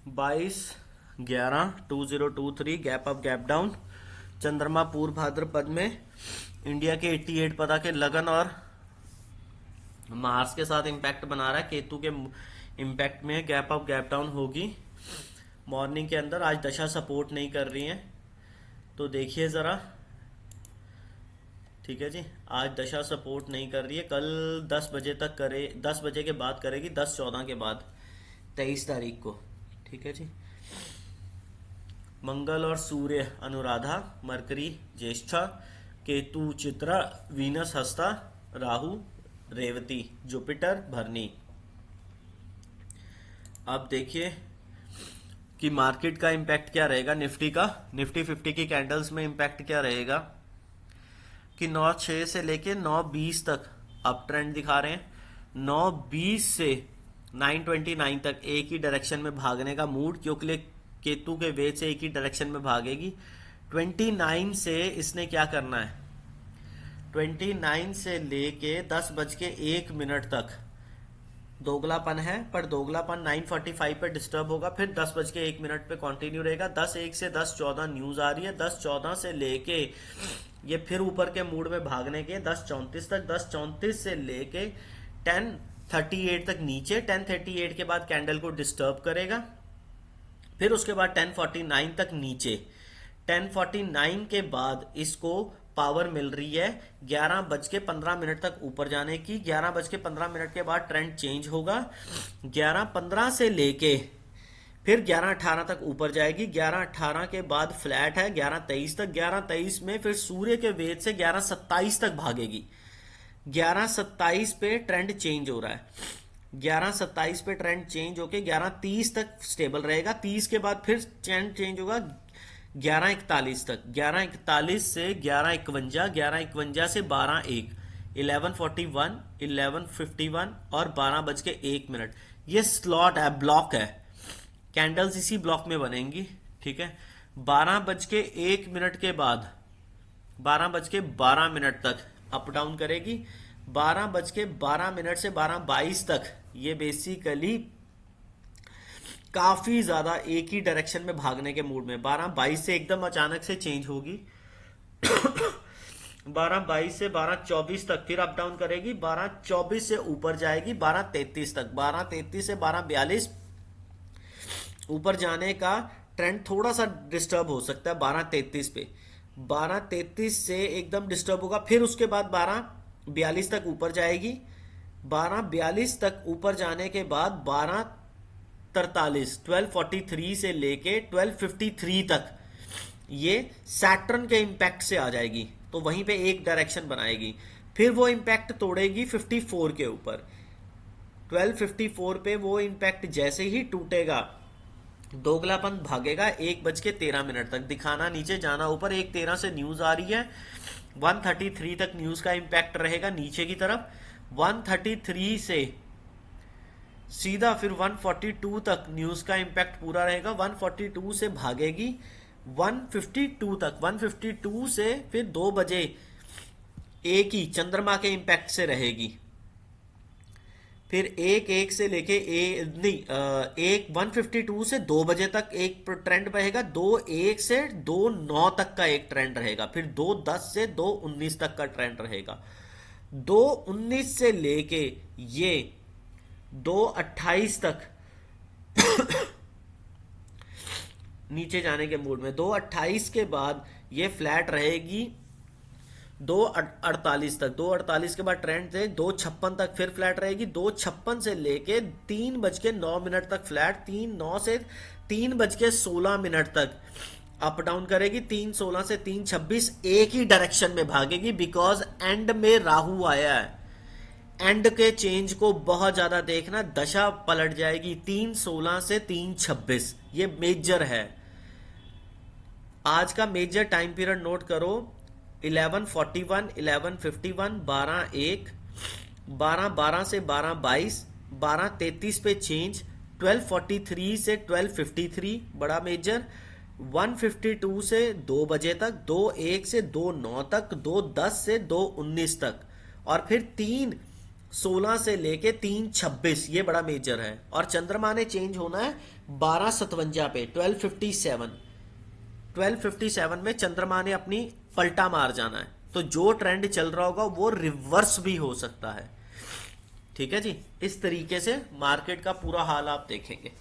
22/11/2023 gap up gap down. चंद्रमा पूर्व भाद्रपद में इंडिया के 88 पता के लगन और मार्स के साथ इम्पैक्ट बना रहा है। केतु के इम्पैक्ट में गैप अप गैप डाउन होगी। मॉर्निंग के अंदर आज दशा सपोर्ट नहीं कर रही है, तो देखिए ज़रा। ठीक है जी, आज दशा सपोर्ट नहीं कर रही है। कल 10 बजे तक करे, 10 बजे के बाद करेगी, 10-14 के बाद, 23 तारीख को। ठीक है जी। मंगल और सूर्य अनुराधा, मरकरी ज्येष्ठा, केतु चित्रा, वीनस हस्ता, राहु रेवती, जुपिटर भरनी। अब देखिए कि मार्केट का इम्पैक्ट क्या रहेगा। निफ्टी का, निफ्टी 50 की कैंडल्स में इम्पैक्ट क्या रहेगा कि 9/6 से लेके 9/20 तक अप ट्रेंड दिखा रहे हैं। 9/20 से 9/29 तक एक ही डायरेक्शन में भागने का मूड, क्योंकि केतु के वेज से एक ही डायरेक्शन में भागेगी। 29 से इसने क्या करना है, 29 से लेके 10:01 तक दोगलापन है, पर दोगलापन 9:45 पे डिस्टर्ब होगा, फिर 10:01 पे कंटिन्यू रहेगा। 10:01 से 10:14 न्यूज आ रही है। 10:14 से लेके ये फिर ऊपर के मूड में भागने के 10:34 तक, 10:34 से लेके 10:38 तक नीचे, 10:38 के बाद कैंडल को डिस्टर्ब करेगा, फिर उसके बाद 10:49 तक नीचे। 10:49 के बाद इसको पावर मिल रही है 11:15 तक ऊपर जाने की। 11:15 के बाद ट्रेंड चेंज होगा। 11:15 से लेके फिर 11:18 तक ऊपर जाएगी। 11:18 के बाद फ्लैट है 11:23 तक। 11:23 में फिर सूर्य के वेद से 11:27 तक भागेगी। 11:27 पे ट्रेंड चेंज हो रहा है। 11:27 पे ट्रेंड चेंज होके 11:30 तक स्टेबल रहेगा। 30 के बाद फिर ट्रेंड चेंज होगा 11:41 तक। 11:41 से 11:51, 11:51 से 12:01, 11:41, 11:51 और 12:01। ये स्लॉट है, ब्लॉक है, कैंडल्स इसी ब्लॉक में बनेंगी। ठीक है। 12:01 के बाद 12:12 तक अप डाउन करेगी। 12:12 से 12:22 तक ये बेसिकली काफी ज्यादा एक ही डायरेक्शन में भागने के मूड में। 12:22 से एकदम अचानक से चेंज होगी। 12:22 से 12:24 तक फिर अप डाउन करेगी। 12:24 से ऊपर जाएगी 12:33 तक। 12:33 से 12:42 ऊपर जाने का ट्रेंड थोड़ा सा डिस्टर्ब हो सकता है 12:33 पे। 12:33 से एकदम डिस्टर्ब होगा, फिर उसके बाद 12:42 तक ऊपर जाएगी। 12:42 तक ऊपर जाने के बाद 12:43 से लेके 12:53 तक ये सैटर्न के इंपैक्ट से आ जाएगी, तो वहीं पे एक डायरेक्शन बनाएगी। फिर वो इंपैक्ट तोड़ेगी 54 के ऊपर। 12:54 पे वो इंपैक्ट जैसे ही टूटेगा दोगलापन भागेगा 1:13 तक। दिखाना नीचे, जाना ऊपर। 1:13 से न्यूज आ रही है, 1:33 तक न्यूज का इंपैक्ट रहेगा नीचे की तरफ। 1:33 से सीधा फिर 1:42 तक न्यूज का इंपैक्ट पूरा रहेगा। 1:42 से भागेगी 1:52 तक। 1:52 से फिर 2 बजे एक ही चंद्रमा के इंपैक्ट से रहेगी। फिर 1:01 से लेके 1:52 से 2 बजे तक एक ट्रेंड रहेगा। 2:01 से 2:09 तक का एक ट्रेंड रहेगा। फिर 2:10 से 2:19 तक का ट्रेंड रहेगा। 2:19 से लेके ये 2:28 तक नीचे जाने के मूड में। 2:28 के बाद ये फ्लैट रहेगी 2:48 तक। 2:48 के बाद ट्रेंड से 2:56 तक फिर फ्लैट रहेगी। 2:56 से लेके 3:09 तक फ्लैट। 3:09 से 3:16 तक अप डाउन करेगी। 3:16 से 3:26 एक ही डायरेक्शन में भागेगी, बिकॉज एंड में राहु आया है। एंड के चेंज को बहुत ज्यादा देखना, दशा पलट जाएगी। 3:16 से 3:26 ये मेजर है। आज का मेजर टाइम पीरियड नोट करो। 11:41, 11:51, 12:01, 12:12 से 12:22, 12:33 पे चेंज, 12:43 से 12:53 बड़ा मेजर, 1:52 से 2 बजे तक, 2:01 से 2:09 तक, 2:10 से 2:19 तक, और फिर 3 16 से लेके 3:26, ये बड़ा मेजर है। और चंद्रमा ने चेंज होना है 12:57 पे, 12:57। 12:57 में चंद्रमा ने अपनी पलटा मार जाना है, तो जो ट्रेंड चल रहा होगा वो रिवर्स भी हो सकता है। ठीक है जी, इस तरीके से मार्केट का पूरा हाल आप देखेंगे।